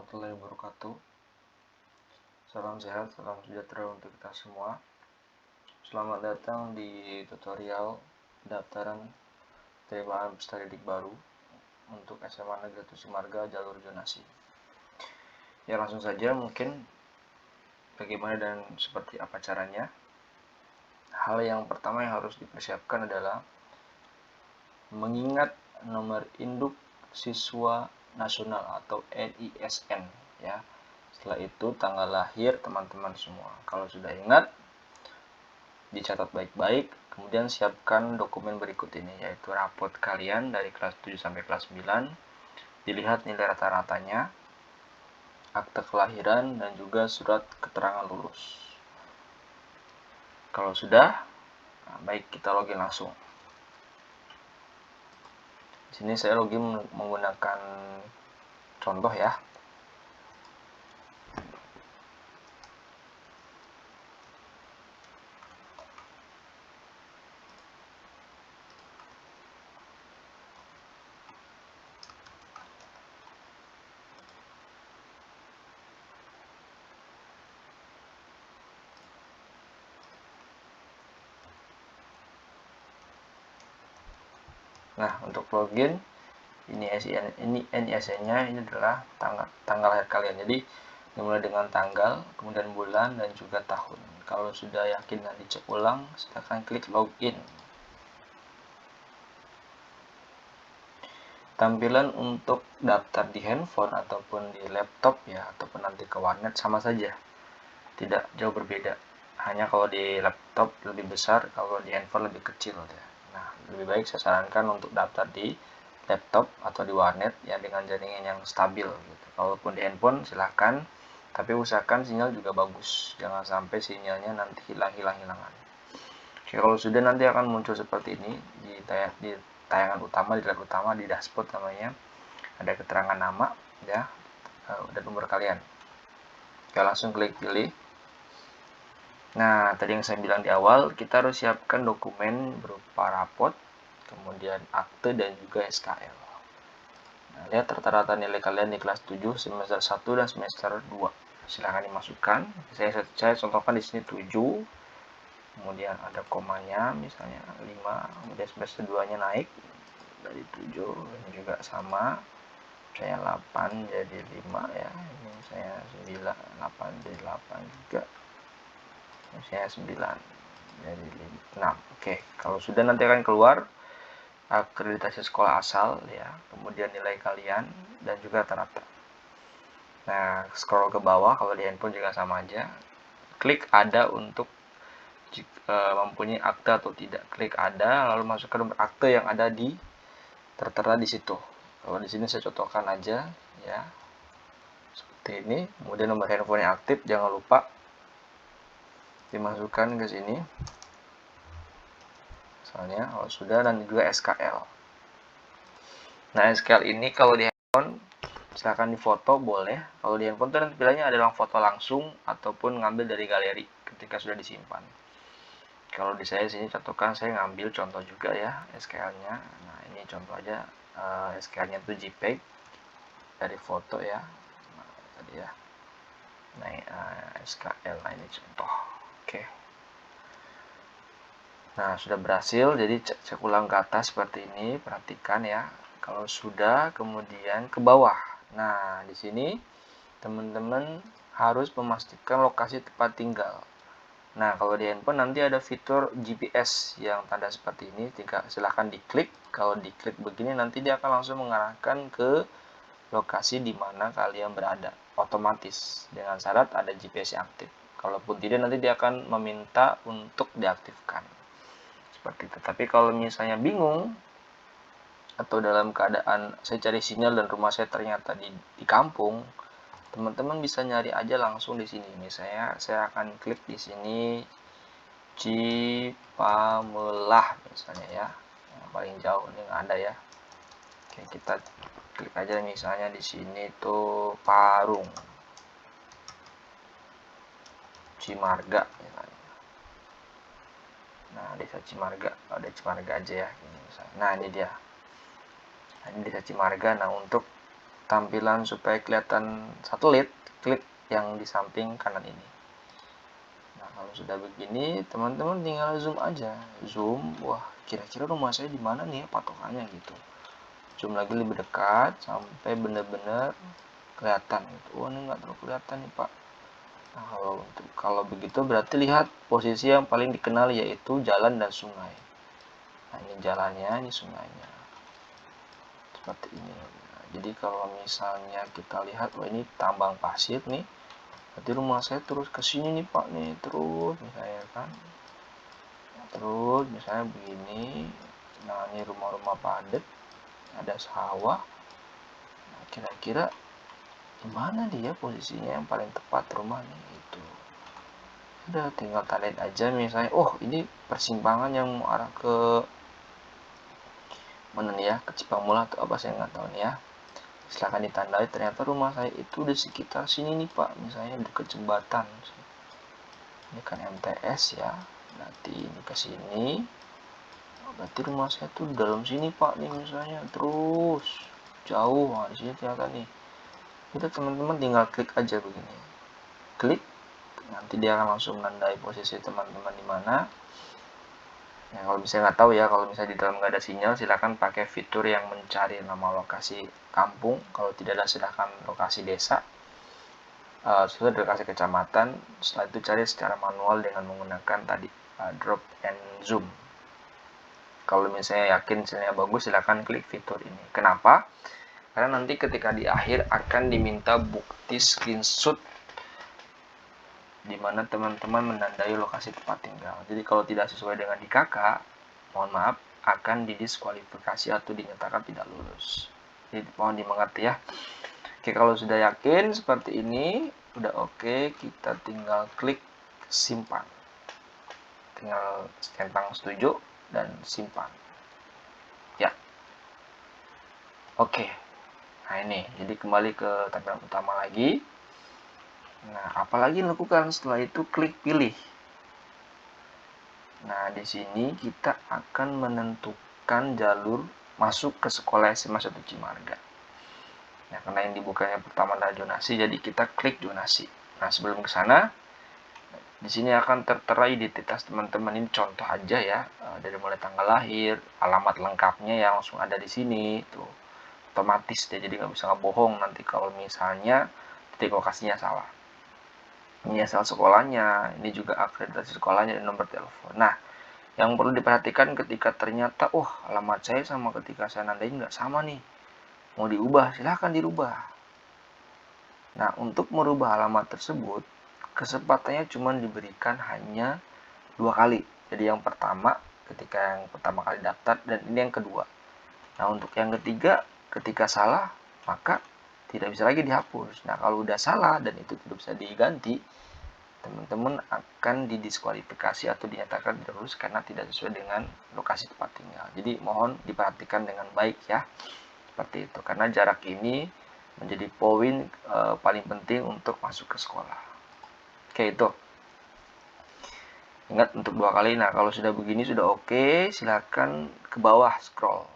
warahmatullahi wabarakatuh. Salam sehat, salam sejahtera untuk kita semua. Selamat datang di tutorial pendaftaran penerimaan peserta didik baru untuk SMA Negeri 7 Marga jalur zonasi. Ya, langsung saja, mungkin bagaimana dan seperti apa caranya. Hal yang pertama yang harus dipersiapkan adalah mengingat nomor induk siswa nasional atau NISN ya. Setelah itu tanggal lahir teman-teman semua. Kalau sudah ingat, dicatat baik-baik, kemudian siapkan dokumen berikut ini, yaitu rapot kalian dari kelas 7 sampai kelas 9. Dilihat nilai rata-ratanya, akte kelahiran, dan juga surat keterangan lulus. Kalau sudah, baik, kita login langsung. Di sini saya login menggunakan contoh ya. Nah, untuk login, ini NISN-nya ini adalah tanggal lahir kalian. Jadi dimulai dengan tanggal, kemudian bulan, dan juga tahun. Kalau sudah yakin dan dicek ulang, silakan klik login. Tampilan untuk daftar di handphone ataupun di laptop ya, ataupun nanti ke warnet sama saja, tidak jauh berbeda. Hanya kalau di laptop lebih besar, kalau di handphone lebih kecil ya. Nah, lebih baik saya sarankan untuk daftar di laptop atau di warnet ya, dengan jaringan yang stabil gitu. Kalaupun di handphone silahkan, tapi usahakan sinyal juga bagus, jangan sampai sinyalnya nanti hilangan. Oke, kalau sudah, nanti akan muncul seperti ini di tayangan utama, di layar utama, di dashboard namanya, ada keterangan nama ya, dan nomor kalian. Oke, langsung klik pilih. Nah, tadi yang saya bilang di awal, kita harus siapkan dokumen berupa rapot, kemudian akte, dan juga SKL. Nah, lihat rata-rata nilai kalian di kelas 7, semester 1 dan semester 2. Silahkan dimasukkan. Saya contohkan di sini 7, kemudian ada komanya, misalnya 5, kemudian semester 2-nya naik dari 7, ini juga sama. Saya 8 jadi 5 ya, ini saya 9, 8 jadi 8 juga. Saya 9 jadi 6. Oke, kalau sudah, nanti akan keluar akreditasi sekolah asal ya, kemudian nilai kalian, dan juga rata-rata. Nah, scroll ke bawah, kalau di handphone juga sama aja. Klik ada untuk mempunyai akte atau tidak. Klik ada, lalu masukkan nomor akte yang ada di tertera di situ. Kalau di sini saya contohkan aja ya, seperti ini. Kemudian nomor handphone yang aktif jangan lupa dimasukkan ke sini. Misalnya kalau sudah, dan juga SKL. Nah, SKL ini kalau di handphone silahkan difoto boleh. Kalau di handphone itu nanti pilihannya adalah foto langsung ataupun ngambil dari galeri ketika sudah disimpan. Kalau di saya sini contohkan, saya ngambil contoh juga ya SKL-nya. Nah, ini contoh aja, SKL-nya itu JPEG dari foto ya. Nah, tadi ya. Nah, SKL, nah ini contoh. Oke. Nah, sudah berhasil, jadi cek ulang ke atas seperti ini, perhatikan ya. Kalau sudah, kemudian ke bawah. Nah, di sini teman-teman harus memastikan lokasi tempat tinggal. Nah, kalau di handphone nanti ada fitur GPS yang tanda seperti ini, silahkan diklik. Kalau diklik begini, nanti dia akan langsung mengarahkan ke lokasi di mana kalian berada, otomatis, dengan syarat ada GPS yang aktif. Kalaupun tidak, nanti dia akan meminta untuk diaktifkan. Seperti itu. Tapi kalau misalnya bingung, atau dalam keadaan saya cari sinyal dan rumah saya ternyata di kampung, teman-teman bisa nyari aja langsung di sini. Misalnya saya akan klik di sini Cipamelah misalnya ya, yang paling jauh ini nggak ada ya. Oke, kita klik aja misalnya di sini tuh Parung, Cimarga misalnya. Nah, desa Cimarga, ada Cimarga aja ya ini misalnya. Nah, ini dia. Nah, ini desa Cimarga. Nah, untuk tampilan supaya kelihatan satelit, klik yang di samping kanan ini. Nah, kalau sudah begini, teman-teman tinggal zoom aja. Zoom, wah, kira-kira rumah saya di mana nih ya patokannya gitu. Zoom lagi lebih dekat sampai benar-benar kelihatan gitu. Wah, ini nggak terlalu kelihatan nih, Pak. Nah, kalau begitu berarti lihat posisi yang paling dikenal yaitu jalan dan sungai. Nah, ini jalannya, ini sungainya. Seperti ini. Nah, jadi kalau misalnya kita lihat, wah ini tambang pasir nih. Berarti rumah saya terus ke sini nih Pak nih, terus misalnya kan. Terus misalnya begini. Nah, ini rumah-rumah padat, ada sawah. Nah, kira-kira di mana dia posisinya yang paling tepat rumah nih itu. Udah tinggal tandain aja misalnya, oh ini persimpangan yang mau arah ke mana nih ya, ke Cipamula atau apa saya nggak tahu nih ya. Silahkan ditandai, ternyata rumah saya itu di sekitar sini nih Pak, misalnya dekat jembatan. Ini kan MTS ya, nanti ini ke sini. Berarti rumah saya tuh dalam sini Pak nih misalnya, terus jauh. Nah, di sini ternyata nih. Itu teman-teman tinggal klik aja begini. Klik, nanti dia akan langsung menandai posisi teman-teman di mana. Ya, kalau misalnya nggak tahu ya, kalau misalnya di dalam nggak ada sinyal, silahkan pakai fitur yang mencari nama lokasi kampung. Kalau tidak ada, silahkan lokasi desa. Setelah lokasi kecamatan, setelah itu cari secara manual dengan menggunakan tadi drop and zoom. Kalau misalnya yakin sinyalnya bagus, silahkan klik fitur ini. Kenapa? Karena nanti ketika di akhir akan diminta bukti screenshot di mana teman-teman menandai lokasi tempat tinggal. Jadi kalau tidak sesuai dengan DKK, mohon maaf, akan didiskualifikasi atau dinyatakan tidak lulus. Jadi mohon dimengerti ya. Oke, kalau sudah yakin seperti ini, udah oke, kita tinggal klik simpan. Tinggal centang setuju dan simpan. Ya. Oke. Nah ini, jadi kembali ke tampilan utama lagi. Nah, apalagi lakukan setelah itu klik pilih. Nah, di sini kita akan menentukan jalur masuk ke sekolah SMA 1 Cimarga. Nah, karena yang dibukanya pertama adalah zonasi, jadi kita klik zonasi. Nah, sebelum ke sana, di sini akan tertera identitas teman-teman. Ini contoh aja ya, dari mulai tanggal lahir, alamat lengkapnya yang langsung ada di sini, tuh otomatis deh, jadi nggak bisa ngebohong nanti kalau misalnya titik lokasinya salah. Ini asal sekolahnya, ini juga akreditasi sekolahnya dan nomor telepon. Nah, yang perlu diperhatikan ketika ternyata, alamat saya sama ketika saya nandain nggak sama nih. Mau diubah, silahkan dirubah. Nah, untuk merubah alamat tersebut, kesempatannya cuma diberikan hanya 2 kali. Jadi yang pertama, ketika yang pertama kali daftar, dan ini yang kedua. Nah, untuk yang ketiga, ketika salah, maka tidak bisa lagi dihapus. Nah, kalau udah salah dan itu tidak bisa diganti, teman-teman akan didiskualifikasi atau dinyatakan tidak lulus karena tidak sesuai dengan lokasi tempat tinggal. Jadi mohon diperhatikan dengan baik ya, seperti itu. Karena jarak ini menjadi poin paling penting untuk masuk ke sekolah. Oke, itu. Ingat untuk 2 kali. Nah, kalau sudah begini sudah oke, silakan ke bawah scroll.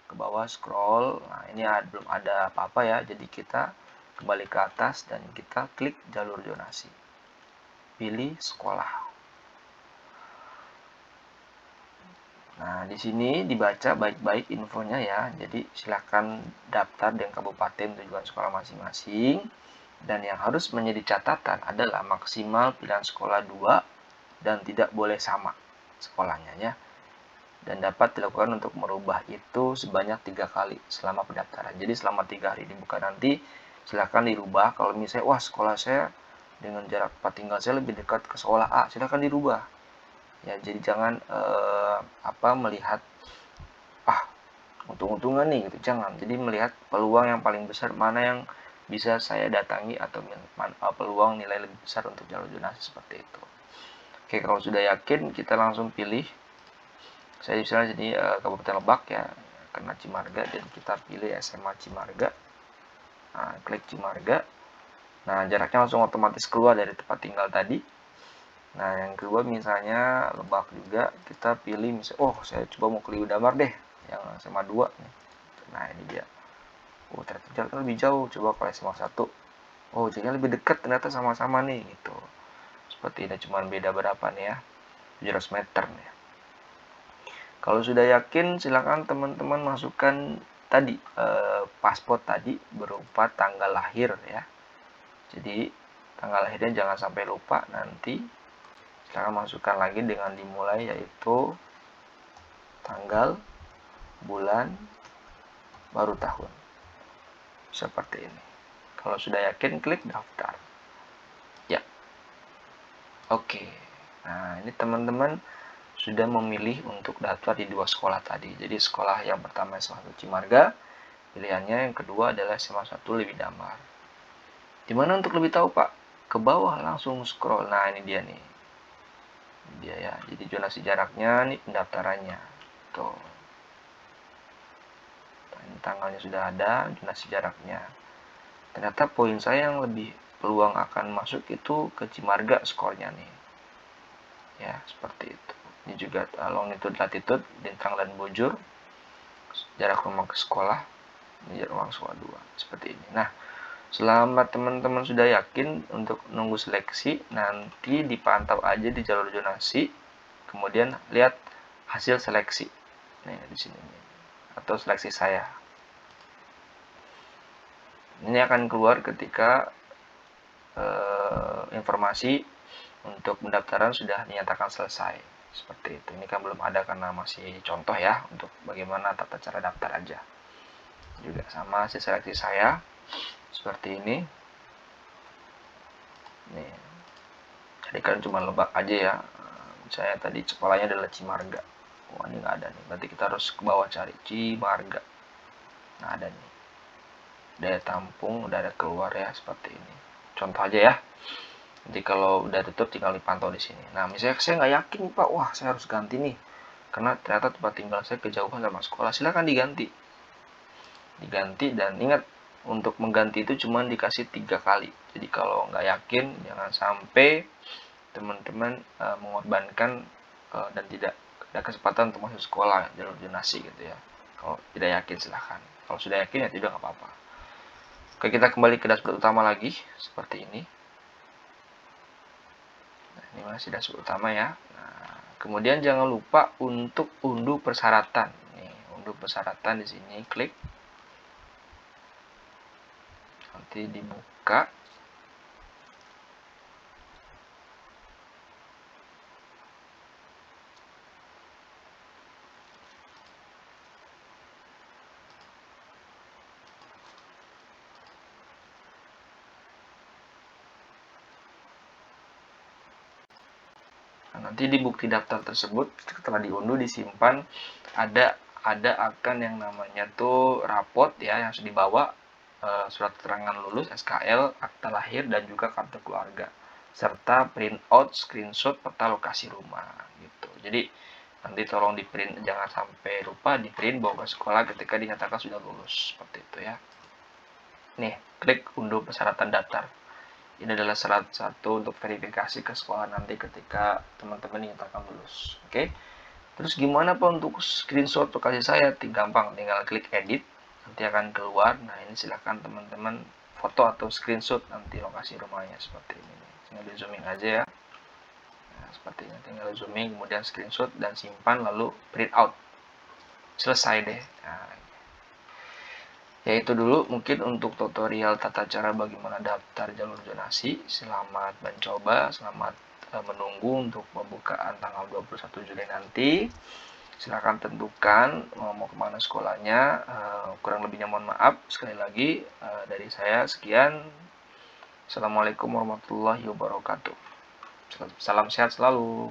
Ke bawah scroll. Nah, ini belum ada apa-apa ya. Jadi kita kembali ke atas dan kita klik jalur zonasi. Pilih sekolah. Nah, di sini dibaca baik-baik infonya ya. Jadi silakan daftar dengan kabupaten tujuan sekolah masing-masing. Dan yang harus menjadi catatan adalah maksimal pilihan sekolah 2 dan tidak boleh sama sekolahnya ya. Dan dapat dilakukan untuk merubah itu sebanyak 3 kali selama pendaftaran. Jadi selama 3 hari dibuka nanti silakan dirubah. Kalau misalnya sekolah saya dengan jarak tempat tinggal saya lebih dekat ke sekolah A, silahkan dirubah ya. Jadi jangan melihat untung-untungan nih gitu, jangan. Jadi melihat peluang yang paling besar, mana yang bisa saya datangi atau peluang nilai lebih besar untuk jalur zonasi seperti itu. Oke, kalau sudah yakin kita langsung pilih. Saya misalnya jadi Kabupaten Lebak ya, karena Cimarga, dan kita pilih SMA Cimarga. Nah, klik Cimarga. Nah, jaraknya langsung otomatis keluar dari tempat tinggal tadi. Nah, yang kedua misalnya Lebak juga, kita pilih misalnya, saya coba mau ke Liudamar deh, yang SMA 2 nih. Nah, ini dia. oh ternyata jaraknya lebih jauh, coba kalau SMA 1, oh jaraknya lebih dekat ternyata sama-sama nih gitu. Seperti ini, cuman beda berapa nih ya, 700 meter nih. Kalau sudah yakin silakan teman-teman masukkan tadi paspor tadi berupa tanggal lahir ya. Jadi tanggal lahirnya jangan sampai lupa, nanti silakan masukkan lagi dengan dimulai yaitu tanggal, bulan, baru tahun. Seperti ini. Kalau sudah yakin klik daftar. Ya. Oke. Nah, ini teman-teman sudah memilih untuk daftar di 2 sekolah tadi. Jadi sekolah yang pertama SMA 1 Cimarga, pilihannya yang kedua adalah SMA 1 Lewi Damar. Dimana untuk lebih tahu Pak? Ke bawah langsung scroll. Nah ini dia nih. Ini dia ya. Jadi zonasi jaraknya, nih pendaftarannya. Tuh. Ini tanggalnya sudah ada, zonasi jaraknya. Ternyata poin saya yang lebih peluang akan masuk itu ke Cimarga skornya nih. Ya, seperti itu. Ini juga longitude latitude, bintang dan bujur. Jarak rumah ke sekolah. Ini jarak rumah ke sekolah 2. Seperti ini. Nah, selama teman-teman sudah yakin untuk nunggu seleksi, nanti dipantau aja di jalur zonasi, kemudian lihat hasil seleksi. Nah, di sini atau seleksi saya. Ini akan keluar ketika informasi untuk pendaftaran sudah dinyatakan selesai. Seperti itu. Ini kan belum ada karena masih contoh ya untuk bagaimana tata cara daftar aja. Juga sama hasil seleksi saya seperti ini. Nih, jadi kan cuma Lebak aja ya. Saya tadi sekolahnya adalah Cimarga. Wah ini nggak ada nih. Berarti kita harus ke bawah cari Cimarga. Nah ada nih. Daya tampung udah ada keluar ya seperti ini. Contoh aja ya. Nanti kalau udah tutup tinggal dipantau di sini. Nah misalnya saya nggak yakin Pak, wah saya harus ganti nih. Karena ternyata tempat tinggal saya kejauhan sama sekolah. Silahkan diganti. Diganti dan ingat untuk mengganti itu cuma dikasih 3 kali. Jadi kalau nggak yakin jangan sampai teman-teman mengorbankan dan tidak ada kesempatan untuk masuk sekolah jalur zonasi gitu ya. Kalau tidak yakin silahkan. Kalau sudah yakin ya tidak nggak apa-apa. Oke, kita kembali ke dashboard utama lagi seperti ini. Nah, ini masih dashboard utama ya. Nah, kemudian jangan lupa untuk unduh persyaratan. Nih, unduh persyaratan di sini klik. Nanti dibuka. Nah, nanti di bukti daftar tersebut setelah diunduh disimpan ada akan yang namanya tuh rapot ya yang harus dibawa, surat keterangan lulus SKL, akta lahir dan juga kartu keluarga serta print out screenshot peta lokasi rumah gitu. Jadi nanti tolong di print, jangan sampai lupa di print bawa ke sekolah ketika dinyatakan sudah lulus seperti itu ya. Nih klik unduh persyaratan daftar. Ini adalah syarat satu untuk verifikasi ke sekolah nanti ketika teman-teman dinyatakan lulus. Oke. Terus gimana Pak untuk screenshot lokasi saya? Gampang, tinggal klik edit, nanti akan keluar. Nah ini silahkan teman-teman foto atau screenshot nanti lokasi rumahnya seperti ini. Tinggal di zooming aja ya. Nah, seperti ini, tinggal zooming, kemudian screenshot dan simpan lalu print out. Selesai deh. Nah, ya itu dulu mungkin untuk tutorial tata cara bagaimana daftar jalur zonasi. Selamat mencoba, selamat menunggu untuk pembukaan tanggal 21 Juli nanti. Silahkan tentukan mau kemana sekolahnya. Kurang lebihnya mohon maaf. Sekali lagi dari saya sekian. Assalamualaikum warahmatullahi wabarakatuh. Salam sehat selalu.